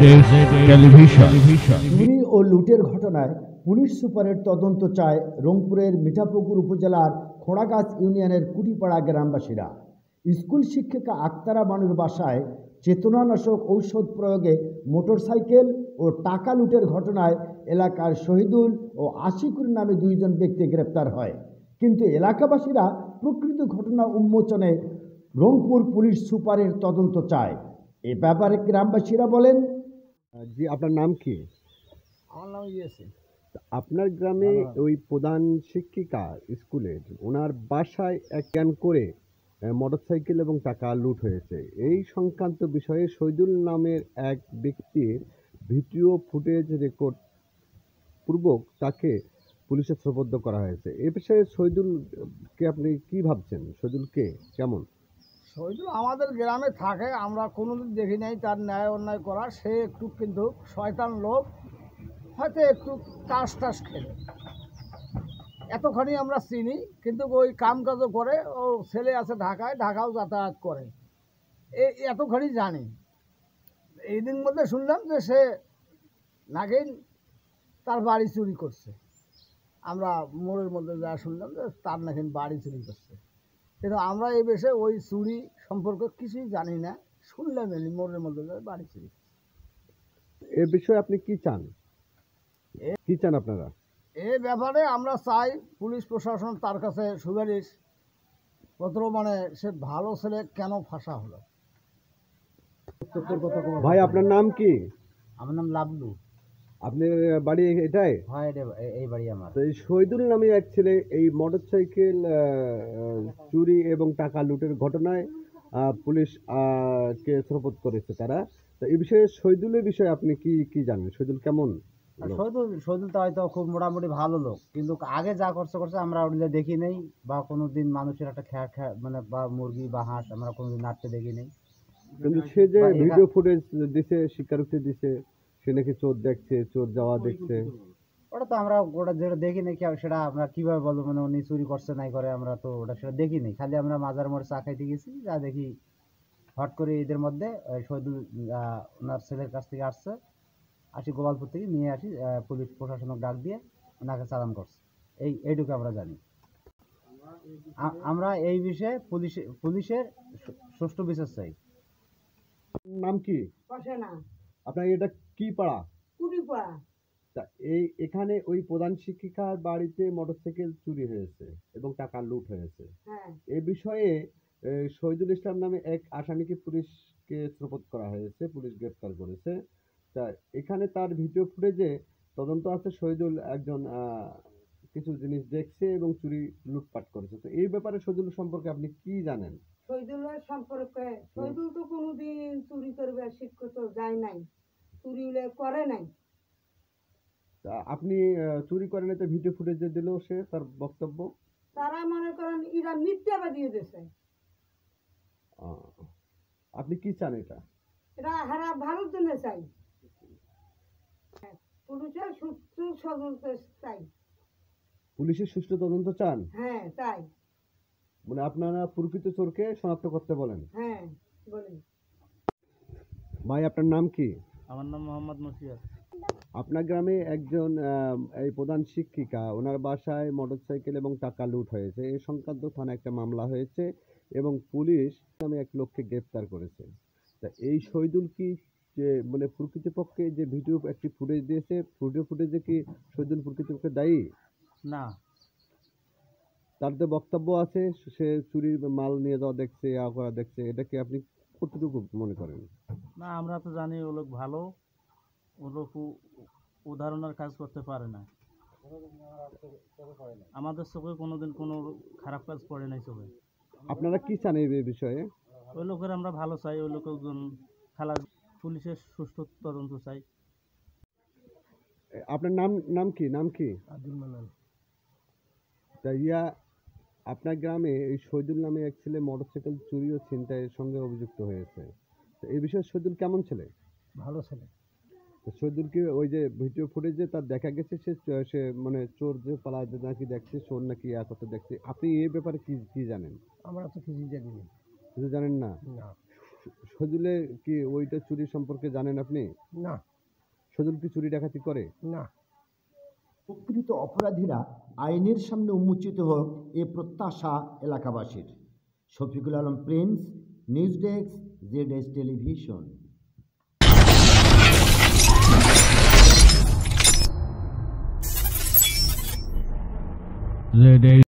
Television. চুরি ও লুটের ঘটনায় পুলিশ সুপারের তদন্ত চায় রংপুরের মিঠাপুকুর উপজেলার খোড়াগাছ ইউনিয়নের কুটিপাড়া গ্রামবাসীরা। স্কুল শিক্ষিকা আক্তারা বানুর বাসায় চেতনানাশক ঔষধ প্রয়োগে মোটরসাইকেল ও টাকা লুটের ঘটনায় এলাকার শহীদুল ও আশিকুর নামে দুইজন ব্যক্তি গ্রেপ্তার হয়, কিন্তু এলাকাবাসীরা প্রকৃত ঘটনা উন্মোচনে রংপুর পুলিশ সুপারের তদন্ত চায়। এ ব্যাপারে গ্রামবাসীরা বলেন, জি, আপনার নাম কি? আমার নাম ইয়েছে। আপনার গ্রামে ওই প্রধান শিক্ষিকা স্কুলের ওনার বাসায় এক ক্যান করে মোটরসাইকেল এবং টাকা লুট হয়েছে। এই সংক্রান্ত বিষয়ে শহীদুল নামের এক ব্যক্তির ভিডিও ফুটেজ রেকর্ড পূর্বক তাকে পুলিশে সোপর্দ করা হয়েছে। এ বিষয়ে শহীদুলকে আপনি কি ভাবছেন? শহীদুল কে, কেমন? শহীদুল আমাদের গ্রামে থাকে, আমরা কোনোদিন দেখি নাই তার ন্যায় অন্যায় করা। সে একটু কিন্তু শয়তান লোক, হয়তো একটু টাস খেলে, এতখানি আমরা চিনি। কিন্তু ওই কাম কাজও করে, ও ছেলে আছে ঢাকায়, ঢাকাও যাতায়াত করে, এতখানি জানি। এই দিন মধ্যে শুনলাম যে সে নাকি তার বাড়ি চুরি করছে। আমরা মোড়ের মধ্যে যা শুনলাম যে তার নাকি বাড়ি চুরি করছে, কিন্তু আমরা এই বিষয়ে ওই চুরি সম্পর্কে কিছুই জানি না। শুনলাম এলি মোড়ের মধ্যে বাড়ি চুরি। এ বিষয়ে আপনি কি চান? কি চান আপনারা? এই ব্যাপারে আমরা চাই পুলিশ প্রশাসন তার কাছে সুপারিশ পত্র, মানে সে ভালো ছেলে কেন ফাঁসা হলো। ভাই, আপনার নাম কি? আমার নাম লাবলু। আপনার বাড়ি এটাই? হয়, এই বাড়ি আমার। তো এই শহীদুল নামে এক ছেলে এই মোটরসাইকেল চুরি এবং টাকা লুটের ঘটনায় পুলিশ কে সোপর্দ করেছে তারা। তো এই বিষয়ে শহীদুলের বিষয়ে আপনি কি জানেন? শহীদুল কেমন? শহীদুল তো হয়তো খুব মোটামুটি ভালো লোক, কিন্তু আগে যা করছে আমরা ওগুলো দেখি নেই, বা কোনোদিন মানুষের একটা মানে বা মুরগি বা হাঁস আমরা কোনোদিন নাড়তে দেখি নেই। কিন্তু সে যে ভিডিও ফুটেজ দিছে, স্বীকারোক্তি দিছে, সে নাকি চোর দেখছে, চোর যাওয়া দেখছে। ওটা তো আমরা যেটা দেখি নাই, সেটা আমরা কিভাবে বলবো? মানে উনি চুরি করছে নাই করে, আমরা তো সেটা দেখি নাই। খালি আমরা মাজার মোড়ে চা খাইতে গেছি, যা দেখি হট করে এদের মধ্যে শহীদুল ওনার ছেলের কাছ থেকে আসি গোপালপুর থেকে নিয়ে আসি, পুলিশ প্রশাসনক ডাক দিয়ে ওনাকে চালান করছে। এইটুকু আমরা জানি। আমরা এই বিষয়ে পুলিশের সুষ্ঠু বিচার চাই। নাম কি আপনার? এটা কি পাড়া? কুড়িপাড়া। এখানে ওই প্রধান শিক্ষিকার বাড়িতে মোটরসাইকেল চুরি হয়েছে এবং টাকা লুট হয়েছে। হ্যাঁ, এ বিষয়ে শহীদুল ইসলাম নামে এক আসামিকে পুলিশকে সোপর্দ করা হয়েছে, পুলিশ গ্রেপ্তার করেছে। তা এখানে তার ভিডিও ফুটেজে তদন্ত আছে। শহীদুল একজন কিছু জিনিস দেখছে এবং চুরি লুটপাট করেছে। তো এই ব্যাপারে শহীদুল সম্পর্কে আপনি কি জানেন? শহীদুলের সম্পর্কে, শহীদুল তো কোনোদিন চুরি করবে শিক্ষিত যায় নাই, চুরি করে নাই। তা আপনি চুরি করেন তো ভিডিও ফুটেজে দিল সে তার বক্তব্য, তারা মনে করেন এরা মিথ্যাবাদী দিয়ে দিয়েছে। আপনি কি চান? এটা হারা ভারত জন্য চাই, পুলিশের সুষ্ঠু তদন্ত চাই। পুলিশের সুষ্ঠু তদন্ত চান? হ্যাঁ, চাই। মানে আপনারা প্রকৃত চোরকে শনাক্ত করতে বলেন? হ্যাঁ, বলি। ভাই, আপনার নাম কি? আমার নাম মোহাম্মদ মুসিয়াত। আপনার গ্রামে একজন এই প্রধান শিক্ষিকা, ওনার বাসায় মোটরসাইকেল এবং টাকা লুট হয়েছে। এই সংক্রান্ত থানায় একটা মামলা হয়েছে এবং পুলিশ নামে এক লোককে গ্রেপ্তার করেছে। তা এই শহীদুল কি যে মানে প্রকৃতপক্ষে যে ভিডিও একটি ফুটেজ দিয়েছে, ভিডিও ফুটেজে কি শহীদুল প্রকৃতপক্ষে দায়ী? না, তার যে বক্তব্য আছে সে চুরির মাল নিয়ে যাওয়া দেখছে, করা দেখছে, এটা কি আপনি কতটুকু মনে করেন? না, আমরা তো জানি ও লোক ভালো, ও লোক উদাহরণের কাজ করতে পারে না। আমাদের চোখে কোনোদিন কোনো খারাপ কাজ পড়ে নাই চোখে। আপনারা কি চান এই বিষয়ে? ওই লোকের আমরা ভালো চাই, ওই লোকের খেলা পুলিশের সুষ্ঠু তদন্ত চাই। আপনার নাম কি? আব্দুল মান্নান। তা আপনার গ্রামে এই শহীদুল নামে এক ছেলে মোটরসাইকেল চুরি ও ছিনতাইয়ের সঙ্গে অভিযুক্ত হয়েছে। তো এই বিষয়ে শহীদুল কেমন ছেলে? ভালো ছেলে। শহীদুলকে ওই যে ভিডিও ফুটেজে তার দেখা গেছে সে মানে চোর যে পালায় নাকি দেখছে, চোর নাকি করতে দেখছে। আপনি এই ব্যাপারে কি জানেন? আমরা তো কিছু জানি না। কিছু জানেন না? না। সজুলে কি ওইটা চুরি সম্পর্কে জানেন আপনি? না সজুল কি চুরি ডাকাতি করে? না প্রকৃত অপরাধীরা আইনের সামনে উন্মোচিত হোক এ প্রত্যাশা এলাকাবাসীর। Shafiqul Alam Prince, news desk, ZS television.